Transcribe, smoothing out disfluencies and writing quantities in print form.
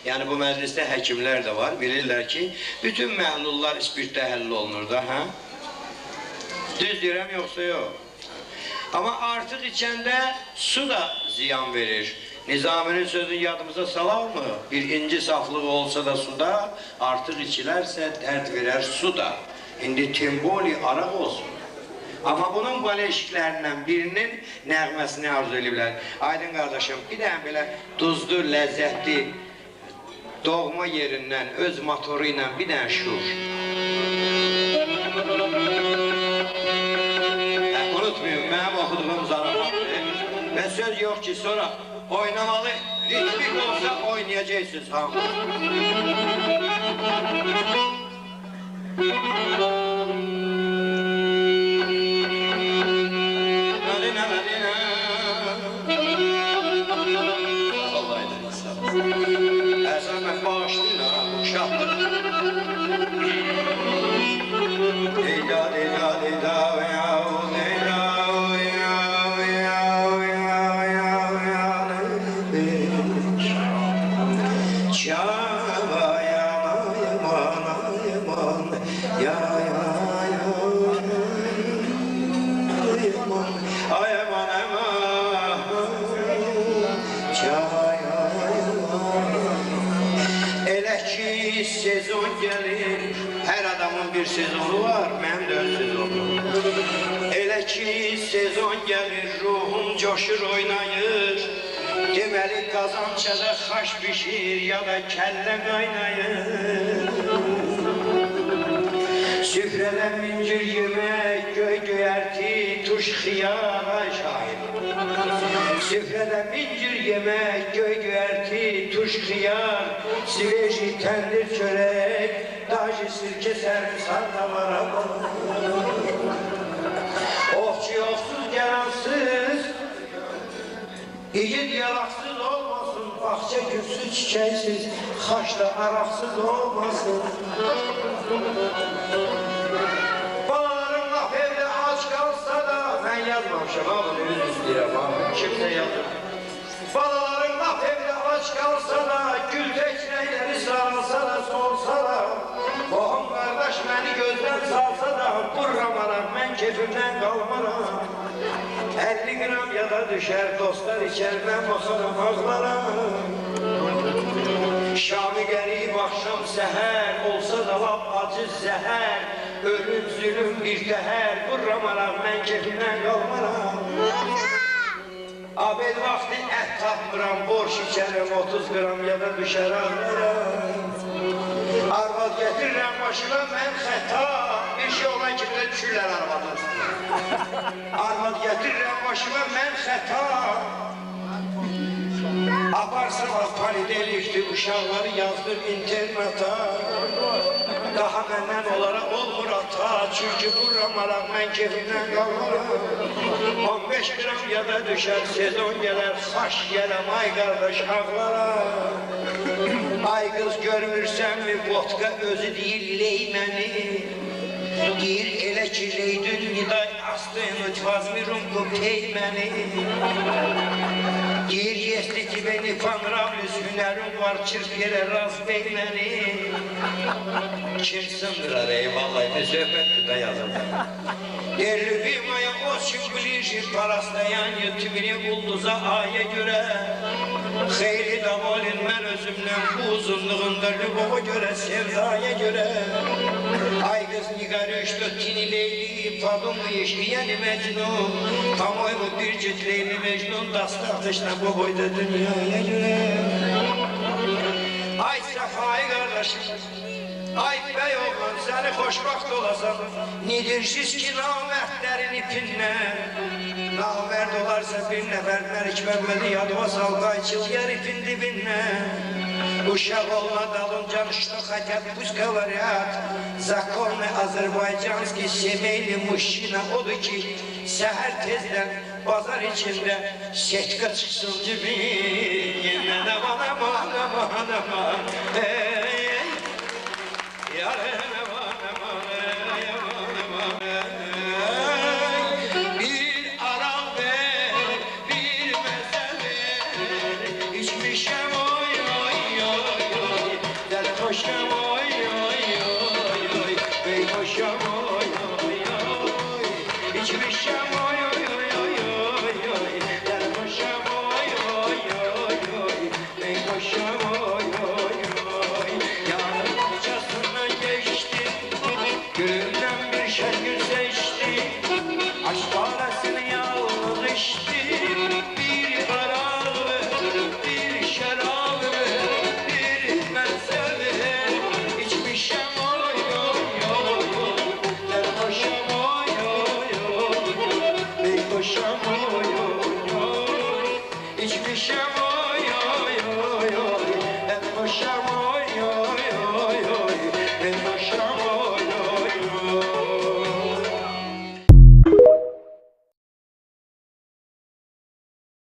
Yani bu mecliste hekimler de var. Bilirler ki bütün məhlullar ispirtdə həll olunur da. Ha? Düz deyirəm yoksa yok. Ama artık içende su da ziyan verir. Nizami'nin sözünü yadımıza salar mı? Bir inci saflığı olsa da suda, artık içilerse dert verer su da. Şimdi timboli arak olsun. Ama bunun baleşiklerinden birinin nəğməsini arzu ediblər. Aydın kardeşim, bir de böyle tuzlu, lezzetli, doğma yerinden, öz motoruyla bir de şur. Unutmayın, benim okuduğum zarafatı. Ve söz yok ki sonra oynamalı, ritmik olsa oynayacaksınız. Əzəmət bağışlayın ha, uşaqdır. Leyla, leyla, leyla, sezon gelir, her adamın bir sezonu var, mənim də öz sezonum. Elə ki sezon gelir, ruhum coşur oynayır. Deməli qazançada xaş pişir ya da kəllə qaynayır. Süfrədə mincir yemək, göy göyərti, tuş xiyar, ay şahid. Süfrədə mincir yemək, göy göyərti, tuş xiyar, siveji təndir çörək, dajı sirke sərmisar da var ama. Ofçu yoxsuz yaransız, igid yalaksız olmasın, bahçe gülsüz çiçeksiz, xaşda araksız olmasın. Balaların laf evde aç kalsa da, ben yazmamışım ha bunu yüz istəyirəm ha, kimse yazır. Balaların laf evde aç kalsa da, gül tekneyleri sarılsa da, solsa da, boğum kardeş beni gözden salsa da, durramaram ben keyfimden kalmaram. 50 gram ya da düşer, dostlar içer, ben bakarım ağlara. Şam-ı qərib axşam səhər, olsa da lap acı zəhər, ölüm zülüm bir təhər, vurramaram mən keyfimdən qalmaram. Abed vaxtı ət tapmıram, borç içərəm 30 gram ya da düşər ağlaram. Arvad getirirəm başıma mən xəta, bir şey olan kimi də düşürlər arvadın. Arvad getirirəm başıma mən xəta, aparsın panidelikti, uşaqları yazdır internata. Daha məndən olaraq olmur ata, çünki vurramaram mən keyfimdən qalmaram. 15 gram ya da düşər, sezon gələr, xaş gələm, ay qardaş ağlaram. Ay qız görmürsən mi, vodka özü deyir leyməni. Deyir elə ki leydün niday astın, uçvazmirum bu peyməni. Deyir yesli ki beni panramlüs hünerim var, çırp yere rast beyməni. Kim sındırar eyvallah, ne söhbetli de yazın. Любимая очень ближе, paraslayan yötümünü ulduza aya göre. Xeyli davalin mən özümden bu uzunluğunda lübova göre, sevdaya göre. Ay kız nigarı işte tini leyli, padumu işleyeni mecnun. Tamoymu bir cüt leyli mecnun, dastardışla bu boyda dünyaya göre. Ay Safai kardeşim, ay bey oğlan seni xoşbaxt olasam. Nidirsiz ki namertlerin ipinden. Namert olarsa bir nefer Melik Mehmet'i yadıma sal, qayçıl yer ipin dibindən. Uşaq olma dalınca что хотят, пусть говорят. Законы azerbaycanski semeyli muşina odur ki səhər tezdən bazar içində setka çıxsın cibin. Yemən aman aman aman aman ey yarın aman aman ey aman aman ey. Bir aram ver, bir meze ver, içmişem oy oy oy. Sarhoşum oy oy oy oy, beyhoşum oy oy oy, içmişim oy oy oy oy oy oy, sarhoşum oy oy oy oy, beyhoşum oy oy oy. Yanım bahçesinden geçti, gülümden bir şarkı seçti, aşk parasını yalnız içti. Bir aralı, bir şarabı, bir ben sevdim, içmişim oy oy oy oy, sarhoşum oy oy oy, beyhoşum oy oy oy, içmişim